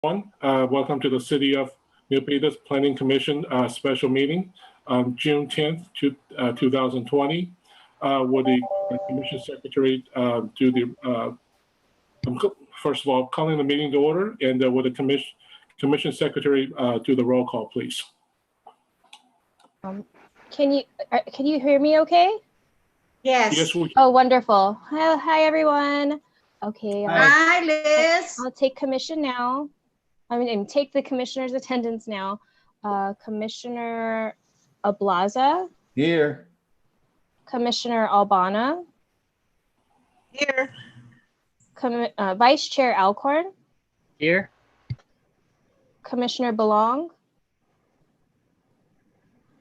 Welcome to the City of Milpitas Planning Commission special meeting on June 10th, 2020. Will the Commission Secretary do the, first of all, calling the meeting to order, and will the Commission Secretary do the roll call, please? Can you hear me okay? Yes. Yes, we can. Oh, wonderful. Hi, everyone. Okay. Hi, Liz. I'll take commission now. Take the commissioner's attendance now. Commissioner Ablaza. Here. Commissioner Albana. Here. Vice Chair Alcorn. Here. Commissioner Belong.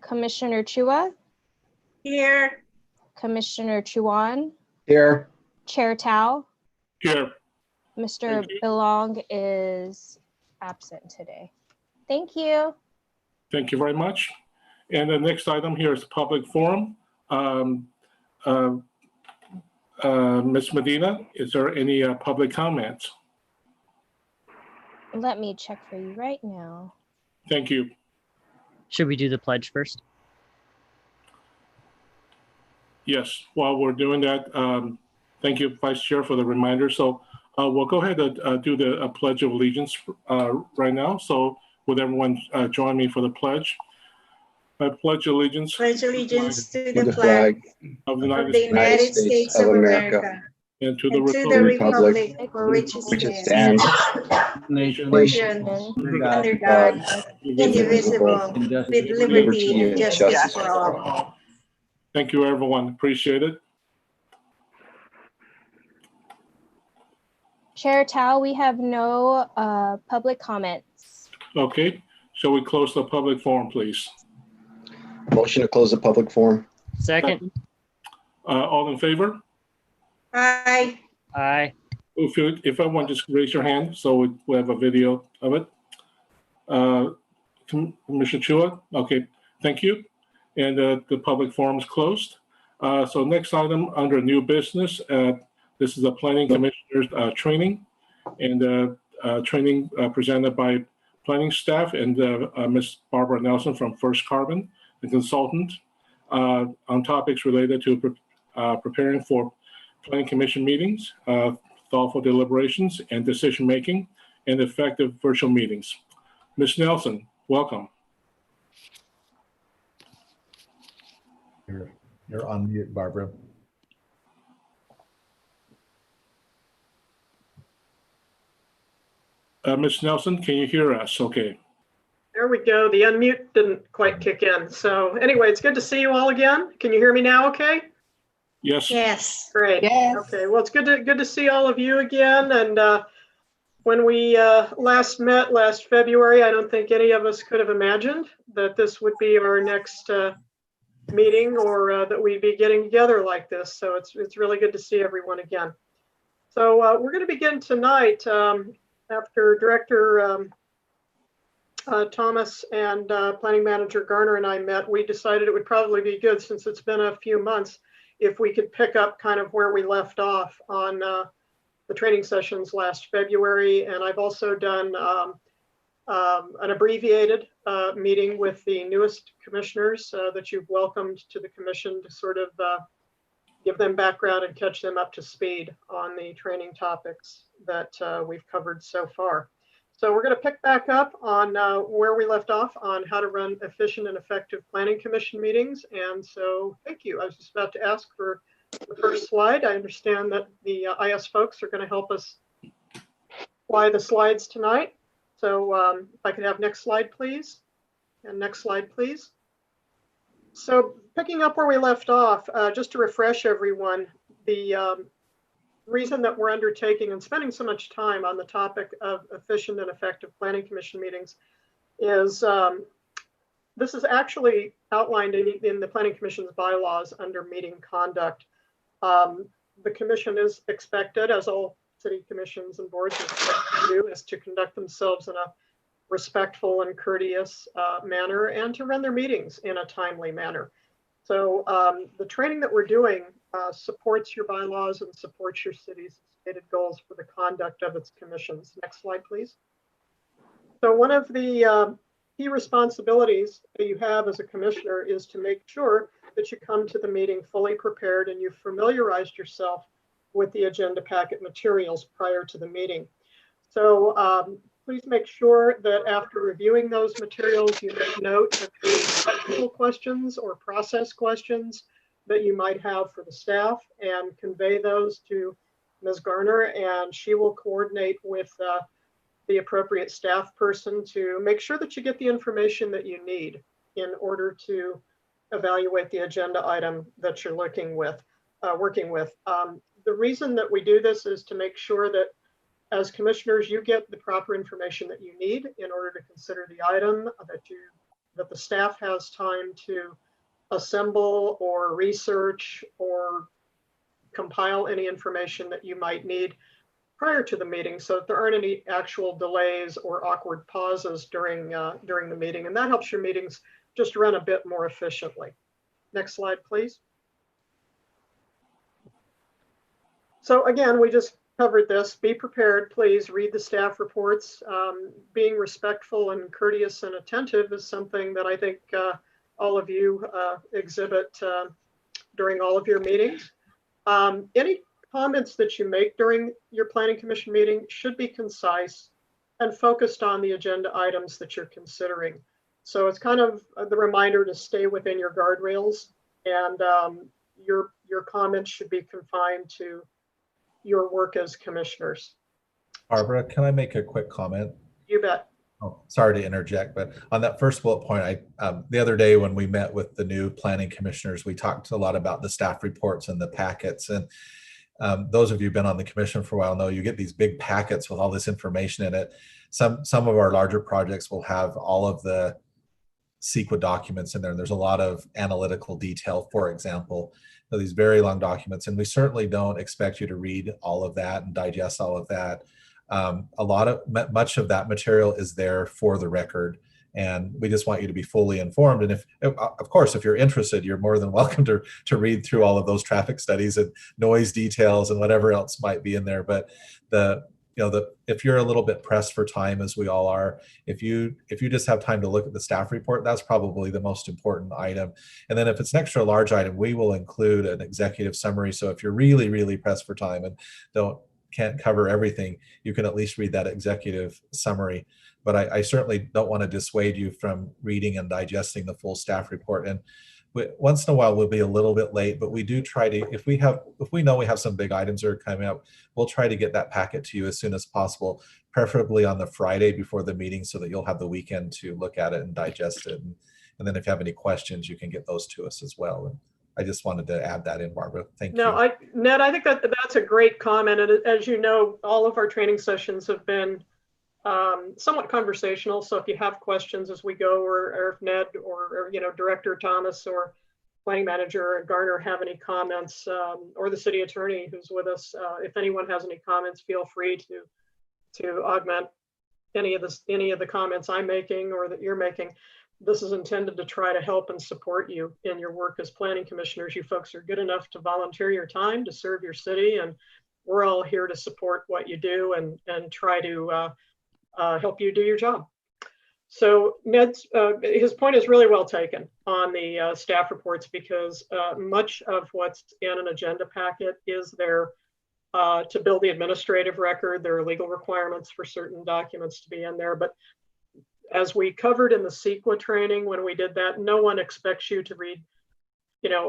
Commissioner Chua. Here. Commissioner Chuan. Here. Chair Tao. Here. Mr. Belong is absent today. Thank you. Thank you very much. And the next item here is public forum. Ms. Medina, is there any public comments? Let me check for you right now. Thank you. Should we do the pledge first? Yes, while we're doing that, thank you, Vice Chair, for the reminder. So we'll go ahead and do the Pledge of Allegiance right now. So would everyone join me for the pledge? I pledge allegiance. Pledge allegiance to To the flag of the of the United States of America and to and the to the republic republic for which it which it stands, stands, nation nation, under God, indivisible, with liberty and justice for all. Thank you, everyone. Appreciate it. Chair Tao, we have no public comments. Okay, shall we close the public forum, please? motion to close the public forum. Second. All in favor? Aye. Aye. If everyone just raise your hand so we have a video of it. Commissioner Chua, okay, thank you. And the public forum is closed. So next item under new business, this is the Planning Commissioner's training, and training presented by planning staff and Ms. Barbara Nelson from First Carbon, the consultant, on topics related to preparing for Planning Commission meetings, thoughtful deliberations and decision-making, and effective virtual meetings. Ms. Nelson, welcome. You're on mute, Barbara. Ms. Nelson, can you hear us? Okay. There we go. The unmute didn't quite kick in. So anyway, it's good to see you all again. Can you hear me now okay? Yes. Yes. Great. Yes. Okay, well, it's good to see all of you again. And when we last met last February, I don't think any of us could have imagined that this would be our next meeting, or that we'd be getting together like this. So it's really good to see everyone again. So we're going to begin tonight after Director Thomas and Planning Manager Garner and I met. We decided it would probably be good, since it's been a few months, if we could pick up kind of where we left off on the training sessions last February. And I've also done an abbreviated meeting with the newest commissioners that you've welcomed to the commission, to sort of give them background and catch them up to speed on the training topics that we've covered so far. So we're going to pick back up on where we left off on how to run efficient and effective planning commission meetings. And so thank you. I was just about to ask for the first slide. I understand that the IS folks are going to help us fly the slides tonight. So if I could have next slide, please. And next slide, please. So picking up where we left off, just to refresh everyone, the reason that we're undertaking and spending so much time on the topic of efficient and effective planning commission meetings is this is actually outlined in the Planning Commission's bylaws under meeting conduct. The commission is expected, as all city commissions and boards are expected to do, is to conduct themselves in a respectful and courteous manner, and to run their meetings in a timely manner. So the training that we're doing supports your bylaws and supports your city's stated goals for the conduct of its commissions. Next slide, please. So one of the key responsibilities that you have as a commissioner is to make sure that you come to the meeting fully prepared and you've familiarized yourself with the agenda packet materials prior to the meeting. So please make sure that after reviewing those materials, you make note of the technical questions or process questions that you might have for the staff and convey those to Ms. Garner, and she will coordinate with the appropriate staff person to make sure that you get the information that you need in order to evaluate the agenda item that you're working with. The reason that we do this is to make sure that as commissioners, you get the proper information that you need in order to consider the item, that the staff has time to assemble or research or compile any information that you might need prior to the meeting, so that there aren't any actual delays or awkward pauses during the meeting. And that helps your meetings just run a bit more efficiently. Next slide, please. So again, we just covered this. Be prepared, please read the staff reports. Being respectful and courteous and attentive is something that I think all of you exhibit during all of your meetings. Any comments that you make during your planning commission meeting should be concise and focused on the agenda items that you're considering. So it's kind of the reminder to stay within your guardrails, and your comments should be confined to your work as commissioners. Barbara, can I make a quick comment? You bet. Oh, sorry to interject, but on that first bullet point, the other day when we met with the new planning commissioners, we talked a lot about the staff reports and the packets. And those of you who've been on the commission for a while know you get these big packets with all this information in it. Some of our larger projects will have all of the CEQA documents in there. There's a lot of analytical detail, for example, these very long documents, and we certainly don't expect you to read all of that and digest all of that. Much of that material is there for the record, and we just want you to be fully informed. And if, of course, if you're interested, you're more than welcome to read through all of those traffic studies and noise details and whatever else might be in there. But if you're a little bit pressed for time, as we all are, if you just have time to look at the staff report, that's probably the most important item. And then if it's an extra large item, we will include an executive summary. So if you're really, really pressed for time and can't cover everything, you can at least read that executive summary. But I certainly don't want to dissuade you from reading and digesting the full staff report. And once in a while we'll be a little bit late, but we do try to, if we know we have some big items that are coming up, we'll try to get that packet to you as soon as possible, preferably on the Friday before the meeting, so that you'll have the weekend to look at it and digest it. And then if you have any questions, you can get those to us as well. And I just wanted to add that in, Barbara. Thank you. Ned, I think that's a great comment. And as you know, all of our training sessions have been somewhat conversational. So if you have questions as we go, or if Ned or Director Thomas or Planning Manager Garner have any comments, or the City Attorney who's with us, if anyone has any comments, feel free to augment any of the comments I'm making or that you're making. This is intended to try to help and support you in your work as planning commissioners. You folks are good enough to volunteer your time to serve your city, and we're all here to support what you do and try to help you do your job. So Ned's, his point is really well taken on the staff reports, because much of what's in an agenda packet is there to build the administrative record. There are legal requirements for certain documents to be in there, but as we covered in the CEQA training when we did that, no one expects you to read,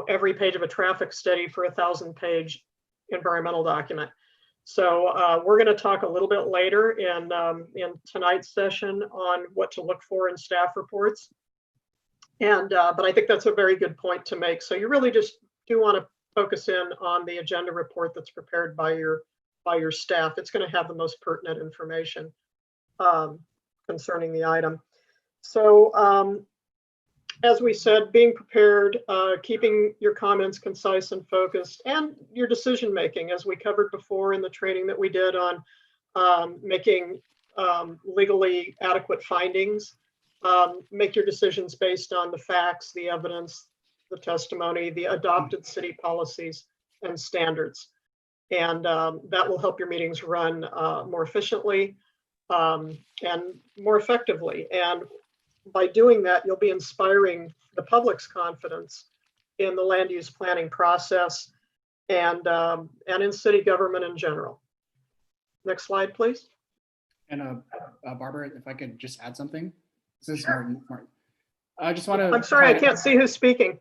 every page of a traffic study for a 1,000-page environmental document. So we're going to talk a little bit later in tonight's session on what to look for in staff reports. And but I think that's a very good point to make. So you really just do want to focus in on the agenda report that's prepared by your staff. It's going to have the most pertinent information concerning the item. So as we said, being prepared, keeping your comments concise and focused, and your decision making, as we covered before in the training that we did on making legally adequate findings. Make your decisions based on the facts, the evidence, the testimony, the adopted city policies and standards. And that will help your meetings run more efficiently. and more effectively. And by doing that, you'll be inspiring the public's confidence in the land use planning process and in city government in general. Next slide, please. And Barbara, if I could just add something. This is Martin. I just want to. I'm sorry, I can't see who's speaking.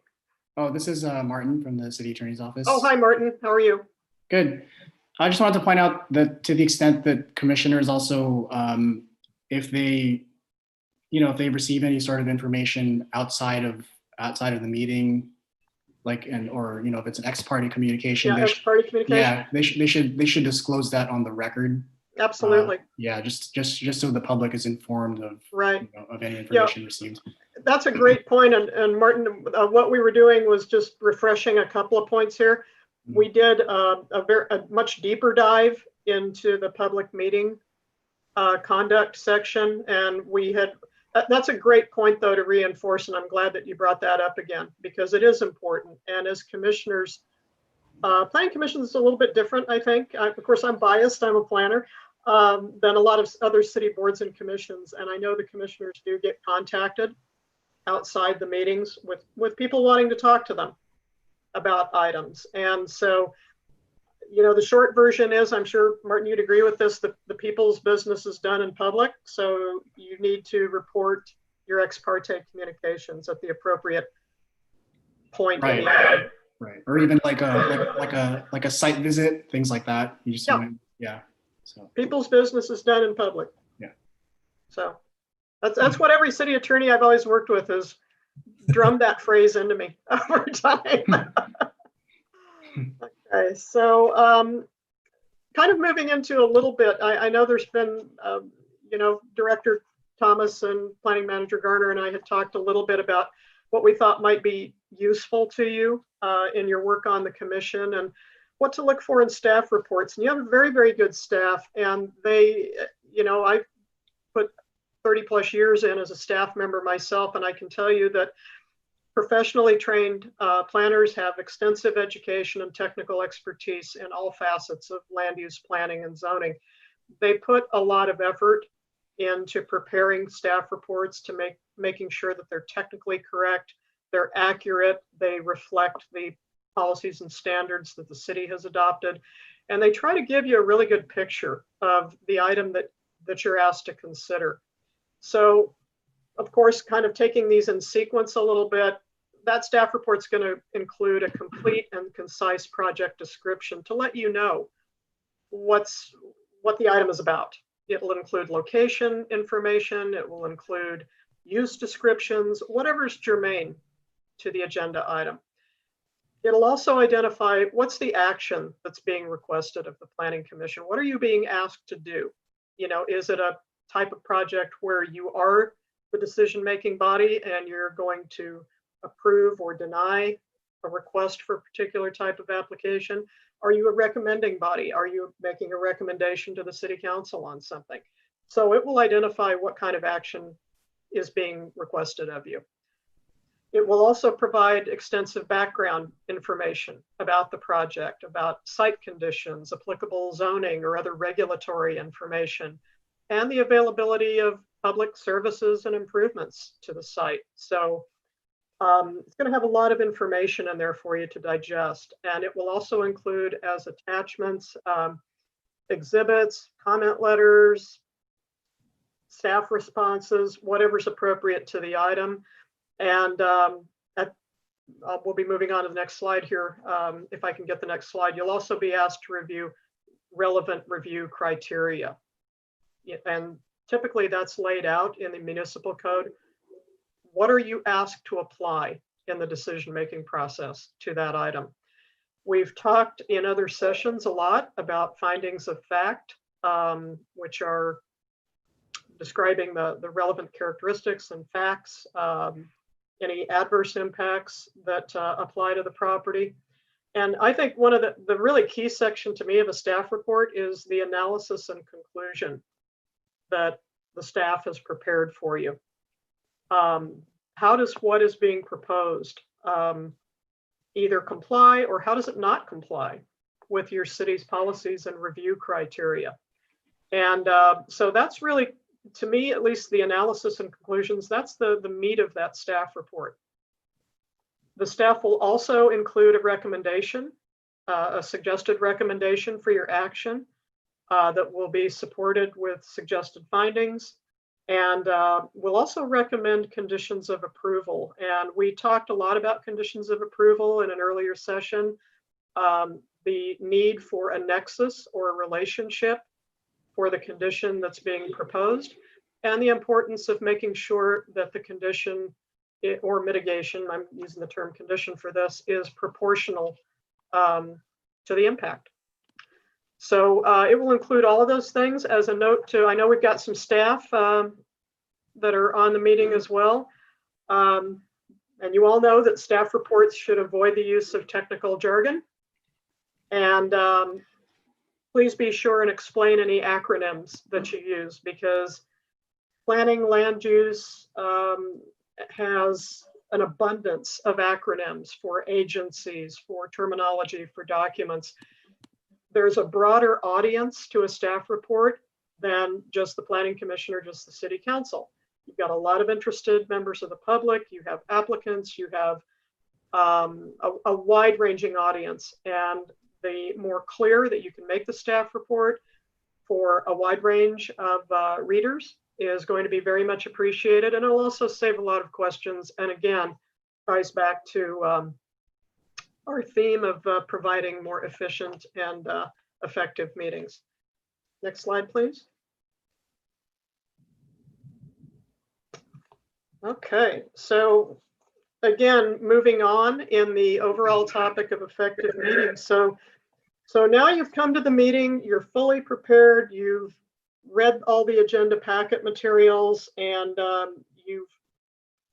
Oh, this is Martin from the city attorney's office. Oh, hi, Martin. How are you? Good. I just wanted to point out that to the extent that commissioners also, if they, if they receive any sort of information outside of the meeting, like, or if it's an ex-parte communication, Yeah, ex-parte communication. yeah, they should disclose that on the record. Absolutely. Yeah, just so the public is informed of Right. Of any information received. That's a great point. And Martin, what we were doing was just refreshing a couple of points here. We did a much deeper dive into the public meeting conduct section, and we had. That's a great point, though, to reinforce, and I'm glad that you brought that up again, because it is important. And as commissioners, planning commission is a little bit different, I think. Of course, I'm biased. I'm a planner. Than a lot of other city boards and commissions. And I know the commissioners do get contacted outside the meetings with people wanting to talk to them about items. And so, the short version is, I'm sure, Martin, you'd agree with this, the people's business is done in public. So you need to report your ex parte communications at the appropriate point. Right. Right. Or even like a site visit, things like that. You just yeah. So people's business is done in public. Yeah. So that's what every city attorney I've always worked with has drummed that phrase into me over time. Okay, so kind of moving into a little bit, I know there's been, Director Thomas and Planning Manager Garner and I had talked a little bit about what we thought might be useful to you in your work on the commission and what to look for in staff reports. And you have a very, very good staff, and they, I've put 30 plus years in as a staff member myself, and I can tell you that professionally trained planners have extensive education and technical expertise in all facets of land use planning and zoning. They put a lot of effort into preparing staff reports to making sure that they're technically correct, they're accurate, they reflect the policies and standards that the city has adopted, and they try to give you a really good picture of the item that you're asked to consider. So, of course, kind of taking these in sequence a little bit, that staff report's going to include a complete and concise project description to let you know what the item is about. It will include location information, it will include use descriptions, whatever's germane to the agenda item. It'll also identify what's the action that's being requested of the Planning Commission. What are you being asked to do? Is it a type of project where you are the decision-making body and you're going to approve or deny a request for a particular type of application? Are you a recommending body? Are you making a recommendation to the City Council on something? So it will identify what kind of action is being requested of you. It will also provide extensive background information about the project, about site conditions, applicable zoning or other regulatory information, and the availability of public services and improvements to the site. So it's going to have a lot of information in there for you to digest. And it will also include as attachments, exhibits, comment letters, staff responses, whatever's appropriate to the item. And we'll be moving on to the next slide here. If I can get the next slide, you'll also be asked to review relevant review criteria. And typically that's laid out in the municipal code. What are you asked to apply in the decision-making process to that item? We've talked in other sessions a lot about findings of fact, which are describing the relevant characteristics and facts, any adverse impacts that apply to the property. And I think one of the really key section to me of a staff report is the analysis and conclusion that the staff has prepared for you. How does what is being proposed either comply or how does it not comply with your city's policies and review criteria? And so that's really, to me, at least the analysis and conclusions, that's the meat of that staff report. The staff will also include a recommendation, a suggested recommendation for your action that will be supported with suggested findings. And we'll also recommend conditions of approval. And we talked a lot about conditions of approval in an earlier session. The need for a nexus or a relationship for the condition that's being proposed, and the importance of making sure that the condition or mitigation, I'm using the term condition for this, is proportional to the impact. So it will include all of those things. As a note to, I know we've got some staff that are on the meeting as well. And you all know that staff reports should avoid the use of technical jargon. And please be sure and explain any acronyms that you use, because planning land use has an abundance of acronyms for agencies, for terminology, for documents. There's a broader audience to a staff report than just the planning commission or just the city council. You've got a lot of interested members of the public, you have applicants, you have a wide-ranging audience. And the more clear that you can make the staff report for a wide range of readers is going to be very much appreciated. And it'll also save a lot of questions. And again, ties back to our theme of providing more efficient and effective meetings. Next slide, please. Okay, so again, moving on in the overall topic of effective meetings. So now you've come to the meeting, you're fully prepared, you've read all the agenda packet materials, and you've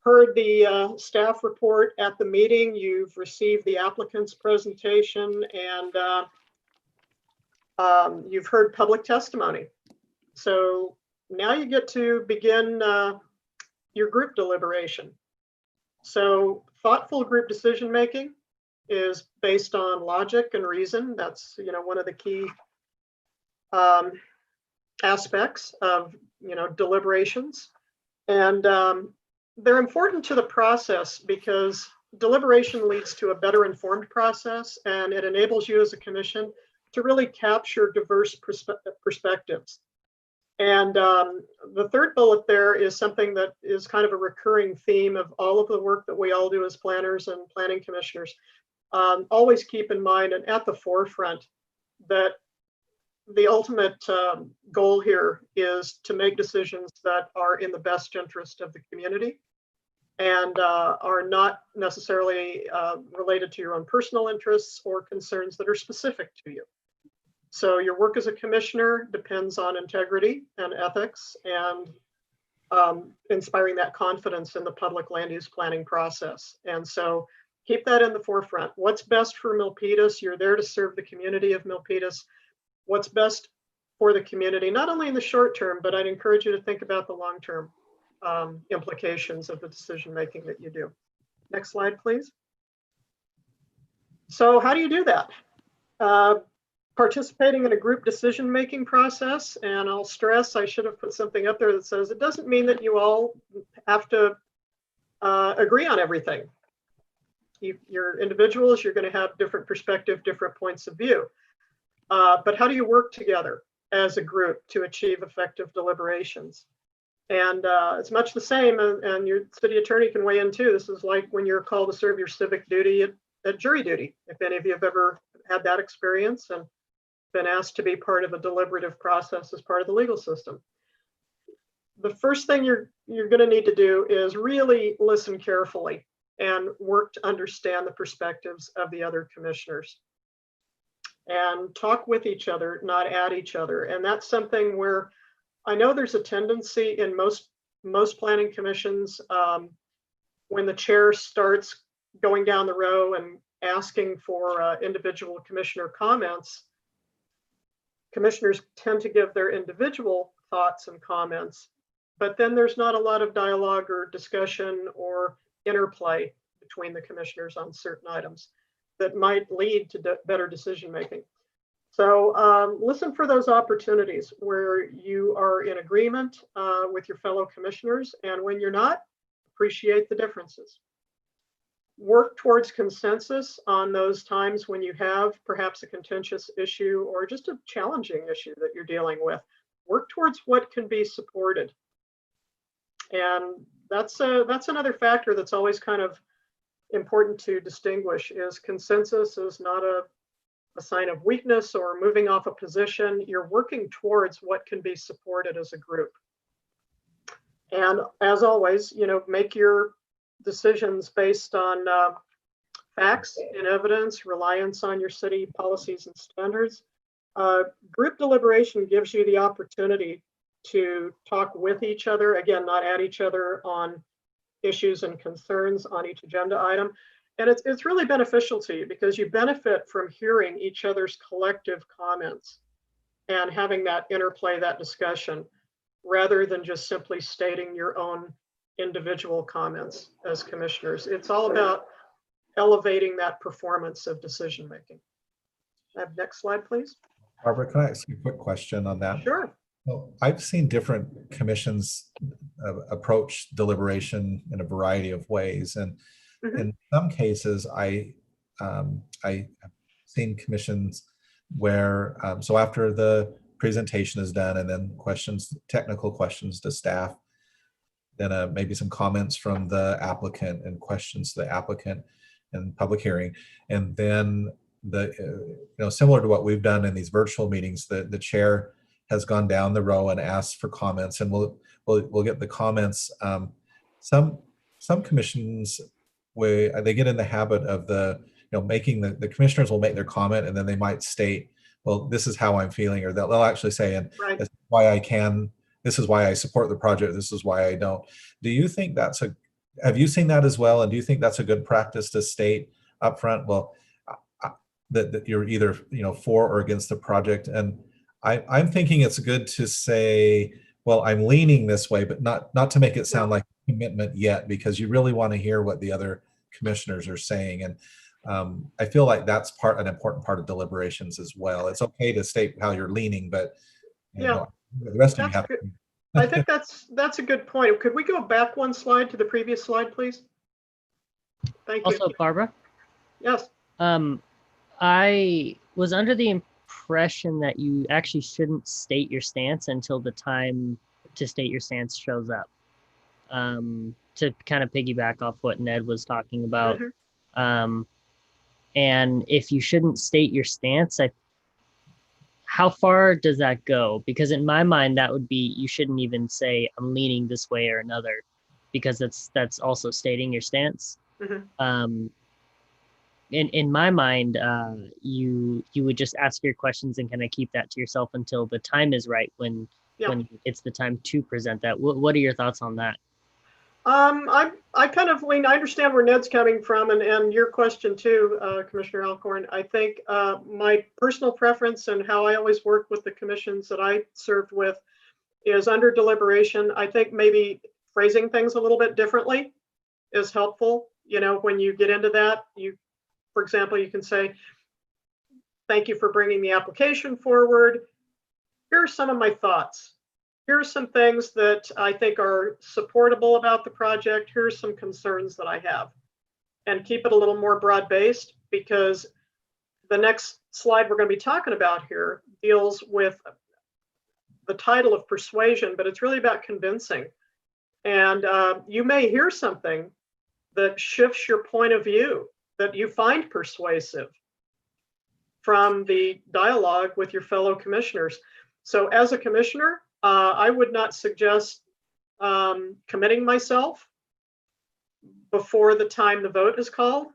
heard the staff report at the meeting, you've received the applicant's presentation, and you've heard public testimony. So now you get to begin your group deliberation. So thoughtful group decision making is based on logic and reason. That's, you know, one of the key aspects of, you know, deliberations. And they're important to the process because deliberation leads to a better informed process, and it enables you as a commission to really capture diverse perspectives. And the third bullet there is something that is kind of a recurring theme of all of the work that we all do as planners and planning commissioners. Always keep in mind and at the forefront that the ultimate goal here is to make decisions that are in the best interest of the community and are not necessarily related to your own personal interests or concerns that are specific to you. So your work as a commissioner depends on integrity and ethics and inspiring that confidence in the public land use planning process. And so keep that in the forefront. What's best for Milpitas? You're there to serve the community of Milpitas. What's best for the community, not only in the short term, but I'd encourage you to think about the long-term implications of the decision-making that you do. Next slide, please. So how do you do that? Participating in a group decision-making process, and I'll stress, I should have put something up there that says it doesn't mean that you all have to agree on everything. You're individuals, you're going to have different perspective, different points of view. But how do you work together as a group to achieve effective deliberations? And it's much the same, and your city attorney can weigh in too. This is like when you're called to serve your civic duty at jury duty, if any of you have ever had that experience and been asked to be part of a deliberative process as part of the legal system. The first thing you're going to need to do is really listen carefully and work to understand the perspectives of the other commissioners and talk with each other, not at each other. And that's something where I know there's a tendency in most planning commissions when the chair starts going down the row and asking for individual commissioner comments, commissioners tend to give their individual thoughts and comments, but then there's not a lot of dialogue or discussion or interplay between the commissioners on certain items that might lead to better decision making. So listen for those opportunities where you are in agreement with your fellow commissioners, and when you're not, appreciate the differences. Work towards consensus on those times when you have perhaps a contentious issue or just a challenging issue that you're dealing with. Work towards what can be supported. And that's another factor that's always kind of important to distinguish, is consensus is not a sign of weakness or moving off a position. You're working towards what can be supported as a group. And as always, make your decisions based on facts and evidence, reliance on your city policies and standards. Group deliberation gives you the opportunity to talk with each other, again, not at each other on issues and concerns on each agenda item. And it's really beneficial to you because you benefit from hearing each other's collective comments and having that interplay, that discussion, rather than just simply stating your own individual comments as commissioners. It's all about elevating that performance of decision making. Next slide, please. Barbara, can I ask you a quick question on that? Sure. Well, I've seen different commissions approach deliberation in a variety of ways, and in some cases, I've seen commissions where so after the presentation is done, and then technical questions to staff, then maybe some comments from the applicant and questions to the applicant and public hearing, and then similar to what we've done in these virtual meetings, the chair has gone down the row and asked for comments, and we'll get the comments. Some commissions, they get in the habit of making the commissioners will make their comment, and then they might state, well, this is how I'm feeling, or they'll actually say, and Right. this is why I can, this is why I support the project, this is why I don't. Do you think have you seen that as well? And do you think that's a good practice to state upfront, well, that you're either for or against the project? And I'm thinking it's good to say, well, I'm leaning this way, but not to make it sound like a commitment yet, because you really want to hear what the other commissioners are saying. And I feel like that's an important part of deliberations as well. It's okay to state how you're leaning, but the rest of you have to. I think that's a good point. Could we go back one slide to the previous slide, please? Thank you. Also, Barbara, Yes. I was under the impression that you actually shouldn't state your stance until the time to state your stance shows up. To kind of piggyback off what Ned was talking about. And if you shouldn't state your stance, how far does that go? Because in my mind, that would be, you shouldn't even say I'm leaning this way or another, because that's also stating your stance. In my mind, you would just ask your questions and kind of keep that to yourself until the time is right, when it's the time to present that. What are your thoughts on that? I kind of lean, I understand where Ned's coming from, and your question too, Commissioner Alcorn. I think my personal preference and how I always work with the commissions that I served with is under deliberation. I think maybe phrasing things a little bit differently is helpful. When you get into that, for example, you can say, thank you for bringing the application forward. Here are some of my thoughts. Here are some things that I think are supportable about the project. Here's some concerns that I have. And keep it a little more broad-based, because the next slide we're going to be talking about here deals with the title of persuasion, but it's really about convincing. And you may hear something that shifts your point of view, that you find persuasive from the dialogue with your fellow commissioners. So as a commissioner, I would not suggest committing myself before the time the vote is called,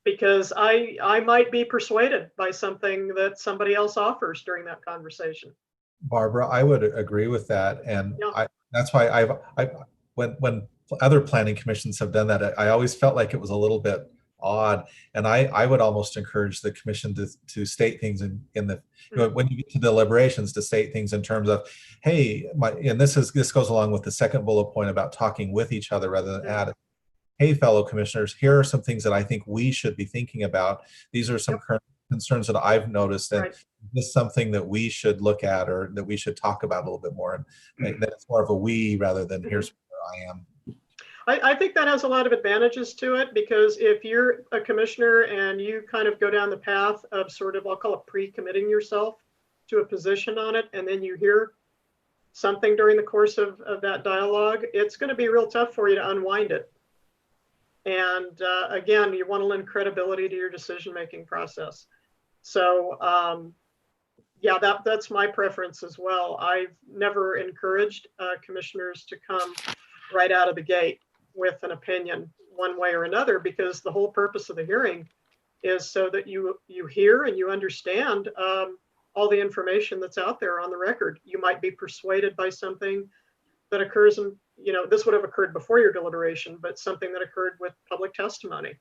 because I might be persuaded by something that somebody else offers during that conversation. Barbara, I would agree with that, and that's why when other planning commissions have done that, I always felt like it was a little bit odd, and I would almost encourage the commission to state things in the when you get to deliberations, to state things in terms of, hey, and this goes along with the second bullet point about talking with each other rather than at it. Hey, fellow commissioners, here are some things that I think we should be thinking about. These are some current concerns that I've noticed, and Right. this is something that we should look at or that we should talk about a little bit more. And that it's more of a we rather than here's where I am. I think that has a lot of advantages to it, because if you're a commissioner and you kind of go down the path of sort of, I'll call it pre-committing yourself to a position on it, and then you hear something during the course of that dialogue, it's going to be real tough for you to unwind it. And again, you want to lend credibility to your decision-making process. So yeah, that's my preference as well. I've never encouraged commissioners to come right out of the gate with an opinion one way or another, because the whole purpose of the hearing is so that you hear and you understand all the information that's out there on the record. You might be persuaded by something that occurs in, this would have occurred before your deliberation, but something that occurred with public testimony.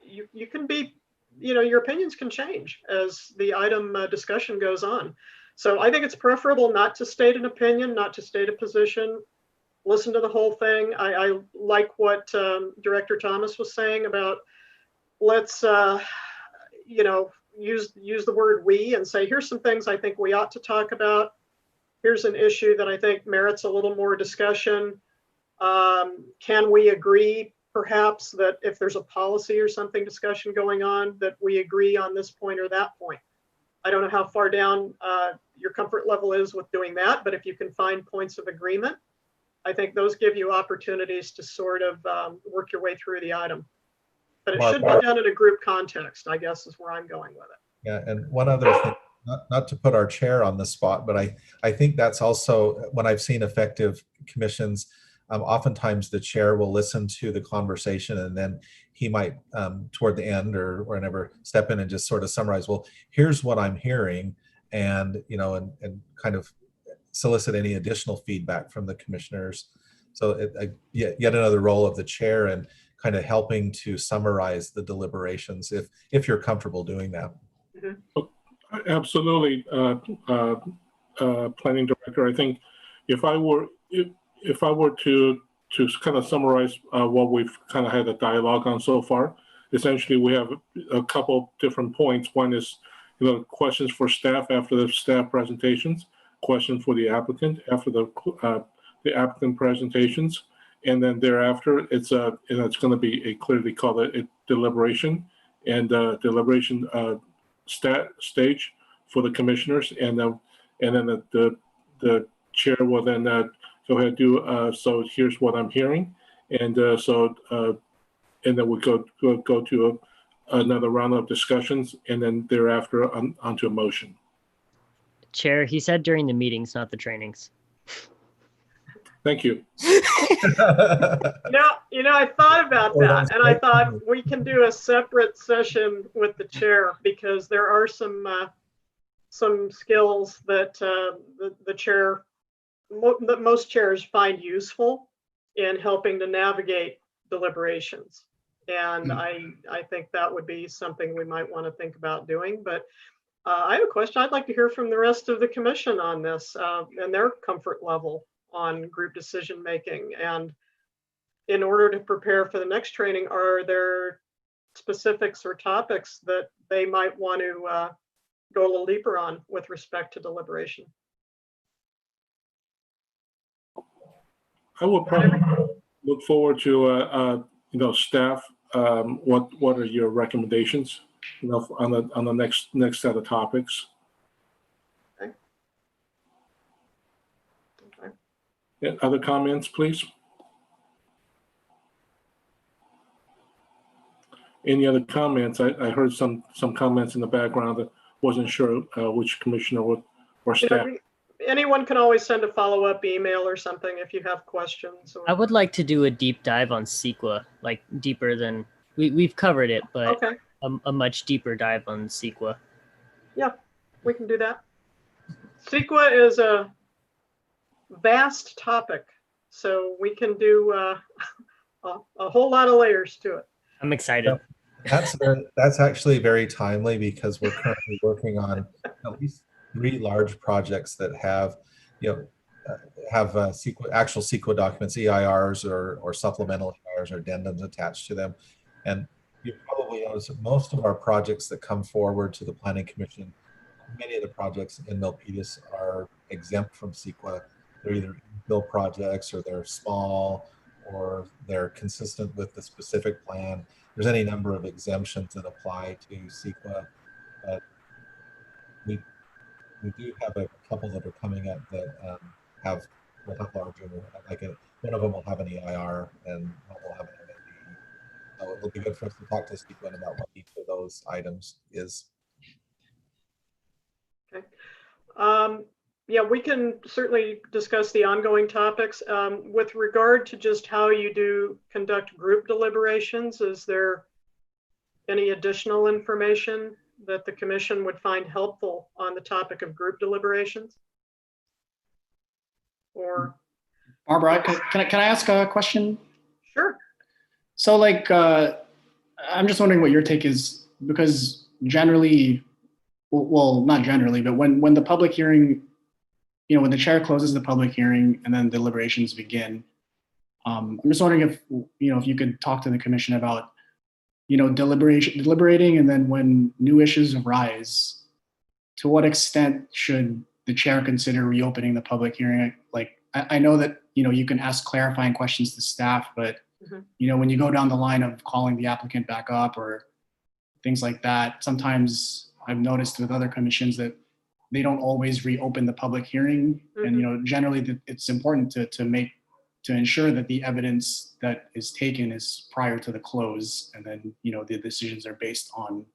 You can be, your opinions can change as the item discussion goes on. So I think it's preferable not to state an opinion, not to state a position. Listen to the whole thing. I like what Director Thomas was saying about let's, use the word we and say, here's some things I think we ought to talk about. Here's an issue that I think merits a little more discussion. Can we agree perhaps that if there's a policy or something discussion going on, that we agree on this point or that point? I don't know how far down your comfort level is with doing that, but if you can find points of agreement, I think those give you opportunities to sort of work your way through the item. But it should be done in a group context, I guess, is where I'm going with it. Yeah, and one other thing, not to put our chair on the spot, but I think that's also, when I've seen effective commissions, oftentimes the chair will listen to the conversation, and then he might, toward the end or whenever, step in and just sort of summarize, well, here's what I'm hearing, and, and kind of solicit any additional feedback from the commissioners. So yet another role of the chair and kind of helping to summarize the deliberations if you're comfortable doing that. Absolutely, planning director. I think if I were to kind of summarize what we've kind of had a dialogue on so far, essentially we have a couple different points. One is, questions for staff after the staff presentations, questions for the applicant after the applicant presentations, and then thereafter it's going to be clearly called a deliberation, and deliberation stage for the commissioners, and then the chair will then go ahead and do so here's what I'm hearing, and and then we go to another round of discussions, and then thereafter onto a motion. Chair, he said during the meetings, not the trainings. Thank you. I thought about that, and I thought we can do a separate session with the chair, because there are some skills that the chair, that most chairs find useful in helping to navigate deliberations. And I think that would be something we might want to think about doing. But I have a question. I'd like to hear from the rest of the commission on this and their comfort level on group decision making. And in order to prepare for the next training, are there specifics or topics that they might want to go a little deeper on with respect to deliberation? I would probably look forward to staff. What are your recommendations? On the next set of topics. Okay. Yeah, other comments, please? Any other comments? I heard some comments in the background that wasn't sure which commissioner or staff. Anyone can always send a follow-up email or something if you have questions. I would like to do a deep dive on CEQA, like deeper than we've covered it, but okay. A much deeper dive on CEQA. Yeah, we can do that. CEQA is a vast topic, so we can do a whole lot of layers to it. I'm excited. That's actually very timely, because we're currently working on at least 3 large projects that have, actual CEQA documents, EIRs or supplemental EIRs or addendums attached to them. And you probably probably noticed that most of our projects that come forward to the Planning Commission, many of the projects in Milpitas are exempt from CEQA. They're either infill projects, or they're small, or they're consistent with the specific plan. There's any number of exemptions that apply to CEQA, but we do have a couple that are coming up that will have larger, one of them will have an EIR and one will have an MND. So it'll be good for us to talk to CEQA about what each of those items is. Okay. Yeah, we can certainly discuss the ongoing topics. With regard to just how you do conduct group deliberations, is there any additional information that the commission would find helpful on the topic of group deliberations? Or Barbara, can I ask a question? sure. So like, I'm just wondering what your take is, because generally, well, not generally, but when the public hearing, when the chair closes the public hearing and then deliberations begin, I'm just wondering if, if you could talk to the commission about, deliberating, and then when new issues arise, to what extent should the chair consider reopening the public hearing? Like, I know that, you can ask clarifying questions to staff, but, when you go down the line of calling the applicant back up or things like that, sometimes I've noticed with other commissions that they don't always reopen the public hearing. And, generally it's important to ensure that the evidence that is taken is prior to the close. And then, the decisions are based on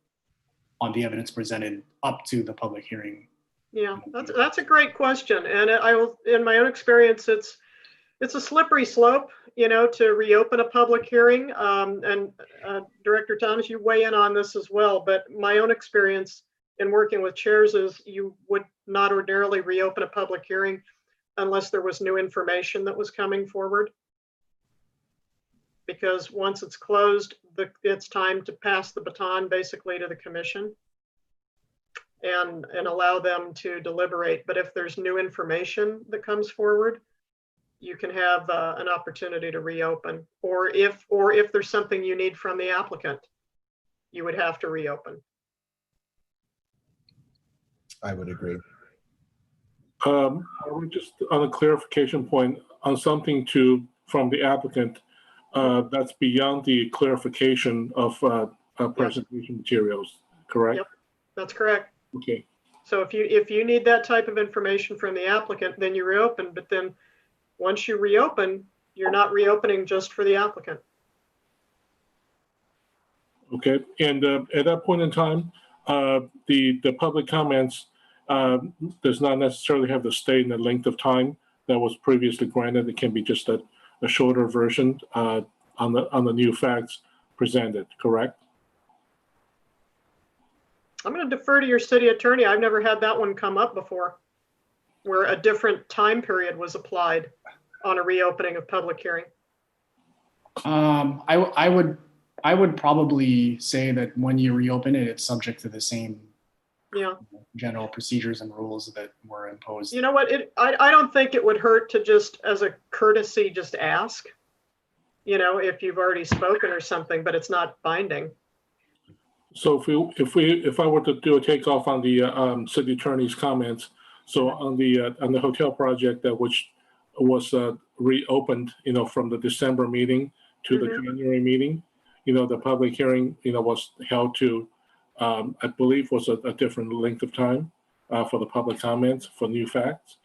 the evidence presented up to the public hearing. Yeah, that's a great question. And in my own experience, it's a slippery slope, to reopen a public hearing. And Director Thomas, you weigh in on this as well, but my own experience in working with chairs is you would not ordinarily reopen a public hearing unless there was new information that was coming forward. Because once it's closed, it's time to pass the baton basically to the commission and allow them to deliberate. But if there's new information that comes forward, you can have an opportunity to reopen. Or if there's something you need from the applicant, you would have to reopen. I would agree. Just on a clarification point on something from the applicant, that's beyond the clarification of presentation materials, correct? Yep, that's correct. Okay. So if you need that type of information from the applicant, then you reopen. But then once you reopen, you're not reopening just for the applicant. Okay. And at that point in time, the public comments does not necessarily have to stay in the length of time that was previously granted. It can be just a shorter version on the new facts presented, correct? I'm going to defer to your city attorney. I've never had that one come up before, where a different time period was applied on a reopening of public hearing. I would probably say that when you reopen it, it's subject to the same general procedures and rules that were imposed. You know what? I don't think it would hurt to just, as a courtesy, just ask, if you've already spoken or something, but it's not binding. So if I were to do a takeoff on the city attorney's comments, so on the hotel project which was reopened, from the December meeting to the January meeting, the public hearing, was held to, I believe was a different length of time for the public comments for new facts.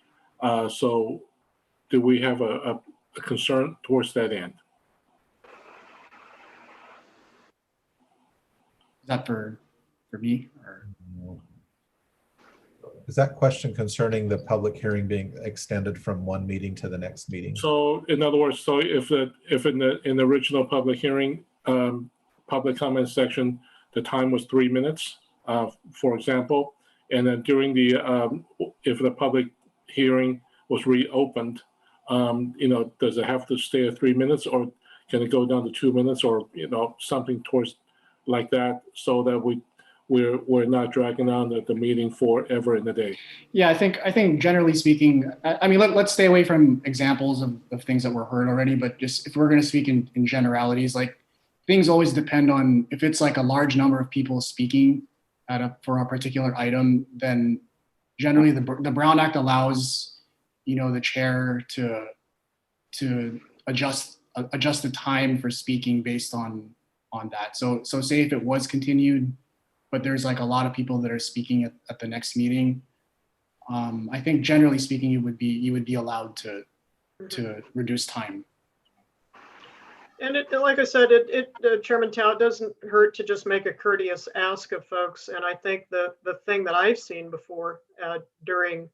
So do we have a concern towards that end? Is that for me? Or? Is that question concerning the public hearing being extended from one meeting to the next meeting? So in other words, so if in the original public hearing, public comment section, the time was 3 minutes, for example, and then during if the public hearing was reopened, does it have to stay at 3 minutes, or can it go down to 2 minutes, or something towards like that, so that we're not dragging on the meeting forever in the day? Yeah, I think generally speaking, I mean, let's stay away from examples of things that were heard already, but just if we're going to speak in generalities, like things always depend on if it's like a large number of people speaking for a particular item, then generally the Brown Act allows, the chair to adjust the time for speaking based on that. So say if it was continued, but there's like a lot of people that are speaking at the next meeting, I think generally speaking, you would be allowed to reduce time. And like I said, Chairman Tao, it doesn't hurt to just make a courteous ask of folks. And I think the thing that I've seen before during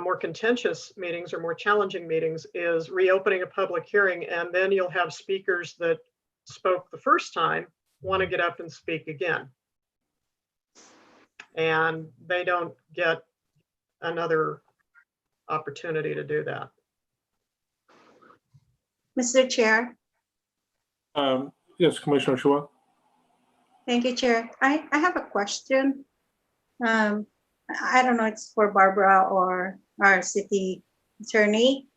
more contentious meetings or more challenging meetings is reopening a public hearing, and then you'll have speakers that spoke the first time want to get up and speak again. And they don't get another opportunity to do that. Mr. Chair. Yes, Commissioner Chua. Thank you, Chair. I have a question. I don't know, it's for Barbara or our city attorney.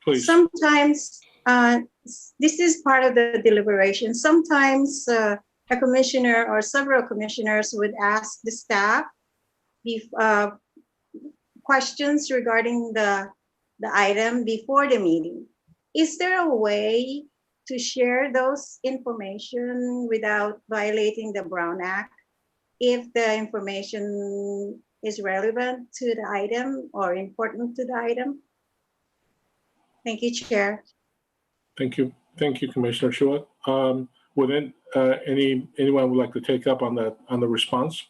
Please. Sometimes, this is part of the deliberation. Sometimes a commissioner or several commissioners would ask the staff questions regarding the item before the meeting. Is there a way to share those information without violating the Brown Act if the information is relevant to the item or important to the item? Thank you, Chair. Thank you. Thank you, Commissioner Chua. Would anyone would like to take up on the response?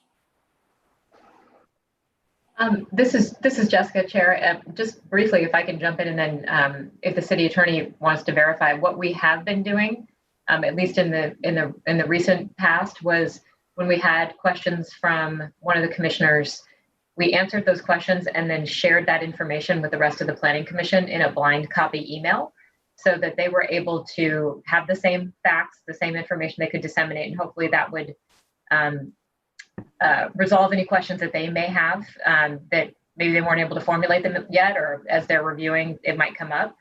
This is Jessica, Chair. Just briefly, if I can jump in, and then if the city attorney wants to verify, what we have been doing, at least in the recent past, was when we had questions from one of the commissioners, we answered those questions and then shared that information with the rest of the Planning Commission in a blind copy email, so that they were able to have the same facts, the same information they could disseminate, and hopefully that would resolve any questions that they may have that maybe they weren't able to formulate them yet, or as they're reviewing, it might come up.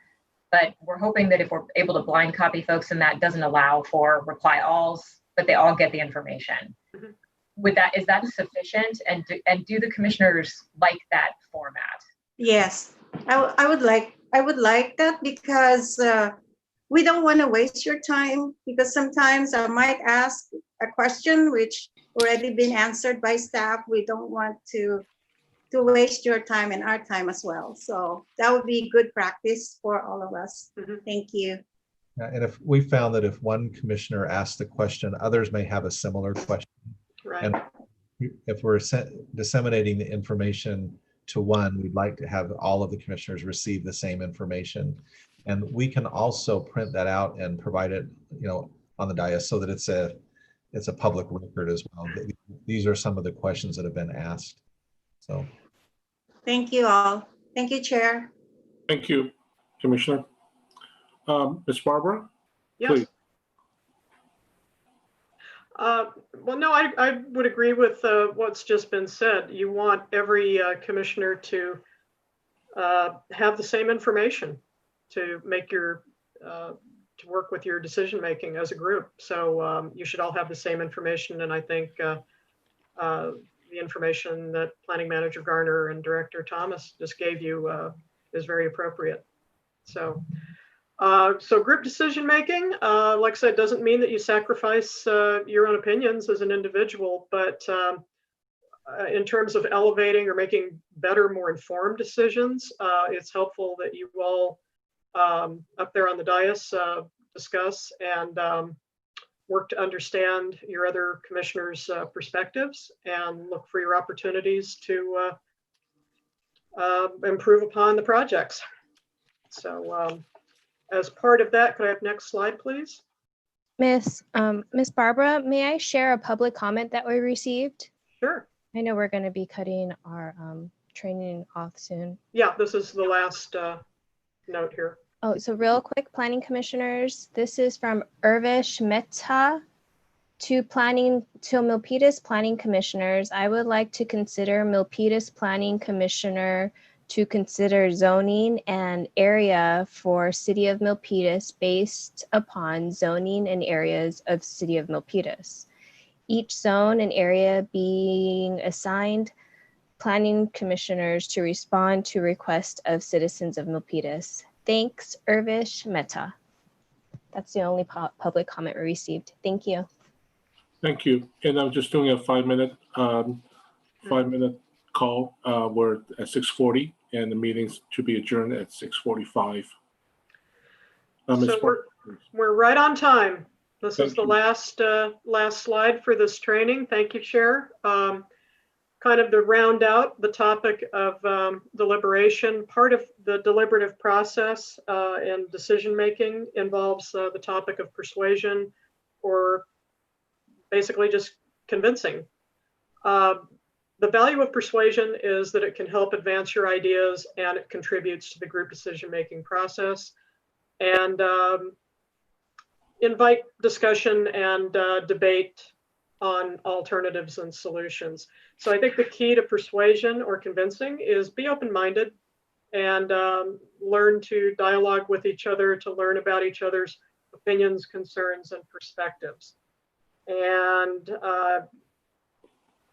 But we're hoping that if we're able to blind copy folks and that doesn't allow for reply alls, but they all get the information. Mm-hmm. Is that sufficient? And do the commissioners like that format? Yes, I would like that, because we don't want to waste your time, because sometimes I might ask a question which already been answered by staff. We don't want to waste your time and our time as well. So that would be good practice for all of us. Mm-hmm. Thank you. Yeah, and if we found that if one commissioner asked the question, others may have a similar question. Right. And if we're disseminating the information to one, we'd like to have all of the commissioners receive the same information. And we can also print that out and provide it, on the dais, so that it's a public record as well. These are some of the questions that have been asked. So thank you all. Thank you, Chair. Thank you, Commissioner. Ms. Barbara? Yes. Please. Well, no, I would agree with what's just been said. You want every commissioner to have the same information to make to work with your decision making as a group. So you should all have the same information, and I think the information that Planning Manager Garner and Director Thomas just gave you is very appropriate. So group decision making, like I said, doesn't mean that you sacrifice your own opinions as an individual, but in terms of elevating or making better, more informed decisions, it's helpful that you all up there on the dais discuss and work to understand your other commissioners' perspectives and look for your opportunities to improve upon the projects. So as part of that, could I have next slide, please? Miss Barbara, may I share a public comment that we received? Sure. I know we're going to be cutting our training off soon. Yeah, this is the last note here. Oh, so real quick, planning commissioners, this is from Urvish Mehta to Milpitas planning commissioners. I would like to consider Milpitas planning commissioner to consider zoning and area for City of Milpitas based upon zoning and areas of City of Milpitas. Each zone and area being assigned planning commissioners to respond to requests of citizens of Milpitas. Thanks, Irvish Mehta. That's the only public comment we received. Thank you. Thank you. And I'm just doing a 5-minute call. We're at 6:40 and the meeting's to be adjourned at 6:45. So we're right on time. This is the last slide for this training. Thank you, Chair. Kind of to round out the topic of deliberation, part of the deliberative process and decision-making involves the topic of persuasion, or basically just convincing. The value of persuasion is that it can help advance your ideas and it contributes to the group decision-making process, and invite discussion and debate on alternatives and solutions. So I think the key to persuasion or convincing is be open-minded and learn to dialogue with each other, to learn about each other's opinions, concerns, and perspectives. And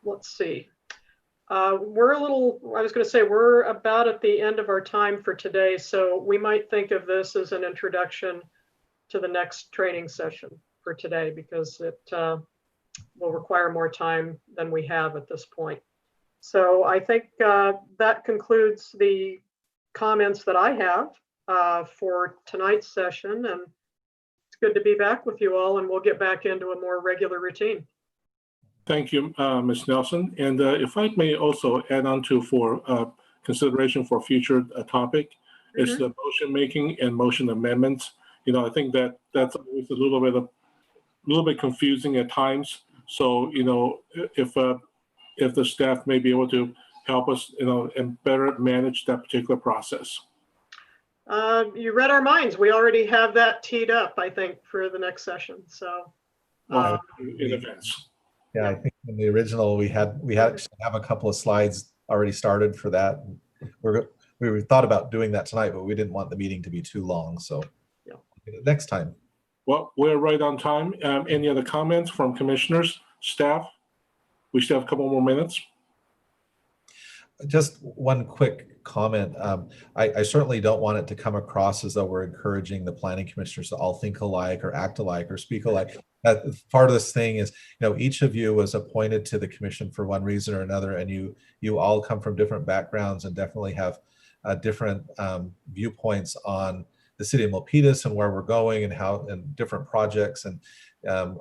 let's see. We're about at the end of our time for today, so we might think of this as an introduction to the next training session for today, because it will require more time than we have at this point. So I think that concludes the comments that I have for tonight's session, and it's good to be back with you all, and we'll get back into a more regular routine. Thank you, Ms. Nelson. And if I may also add on to for consideration for future topic, is the motion making and motion amendments. You know, I think that's always a little bit confusing at times. So, you know, if the staff may be able to help us, you know, and better manage that particular process. You read our minds. We already have that teed up, I think, for the next session. So in advance. Yeah, I think in the original we had have a couple of slides already started for that. We thought about doing that tonight, but we didn't want the meeting to be too long. So yeah, next time. Well, we're right on time. Any other comments from commissioners, staff? We still have a couple more minutes. Just one quick comment. I certainly don't want it to come across as though we're encouraging the planning commissioners to all think alike or act alike or speak alike. Part of this thing is, you know, each of you was appointed to the commission for one reason or another, and you all come from different backgrounds and definitely have different viewpoints on the city of Milpitas and where we're going and how and different projects. And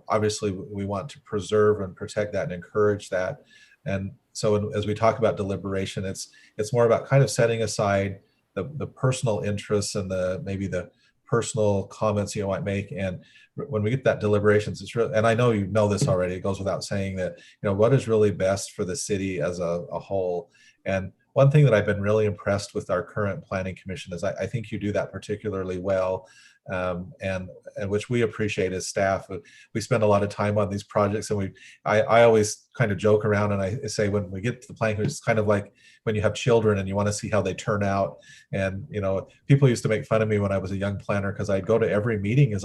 obviously we want to preserve and protect that and encourage that. And so as we talk about deliberation, it's more about kind of setting aside the personal interests and maybe the personal comments you might make. And when we get that deliberations, it's really, and I know you know this already, it goes without saying that, you know, what is really best for the city as a whole. And one thing that I've been really impressed with our current planning commission is I think you do that particularly well, and which we appreciate as staff. We spend a lot of time on these projects, and I always kind of joke around and I say when we get to the planning commission, it's kind of like when you have children and you want to see how they turn out. And you know, people used to make fun of me when I was a young planner because I'd go to every meeting. As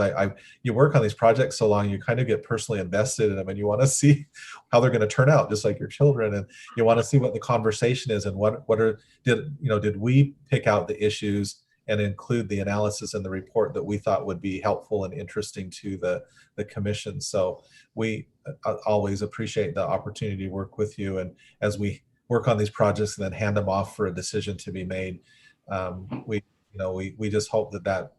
you work on these projects so long, you kind of get personally invested in them, and you want to see how they're going to turn out, just like your children. And you want to see what the conversation is and did we pick out the issues and include the analysis in the report that we thought would be helpful and interesting to the commission. So we always appreciate the opportunity to work with you, and as we work on these projects and then hand them off for a decision to be made, we just hope that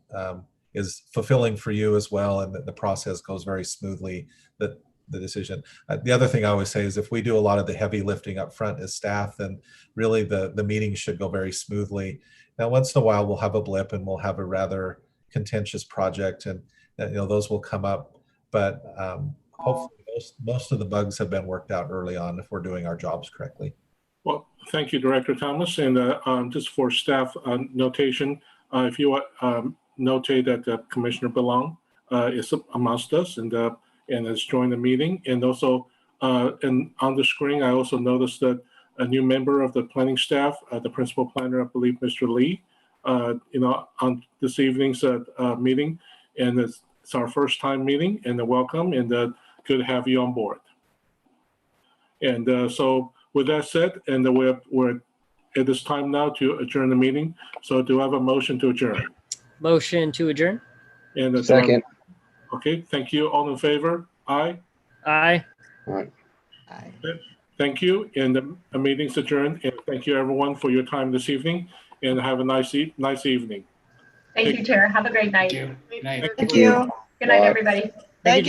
is fulfilling for you as well, and that the process goes very smoothly, that the decision. The other thing I always say is if we do a lot of the heavy lifting up front as staff, then really the meeting should go very smoothly. Now, once in a while, we'll have a blip and we'll have a rather contentious project, and those will come up. But hopefully, most of the bugs have been worked out early on if we're doing our jobs correctly. Well, thank you, Director Thomas. And just for staff notation, if you notate that Commissioner Belong is amongst us and has joined the meeting, and also and on the screen, I also noticed that a new member of the planning staff, the principal planner, I believe, Mr. Lee, on this evening's meeting. And it's our first time meeting, and welcome, and good to have you on board. And so with that said, and we're at this time now to adjourn the meeting. So do I have a motion to adjourn? Motion to adjourn. And Second. Okay, thank you. All in favor? Aye. Aye. Thank you. And the meeting's adjourned. And thank you, everyone, for your time this evening. And have a nice evening. Thank you, Chair. Have a great night. Thank you. Good night. Thank you. Good night, Bye. everybody. Thank you.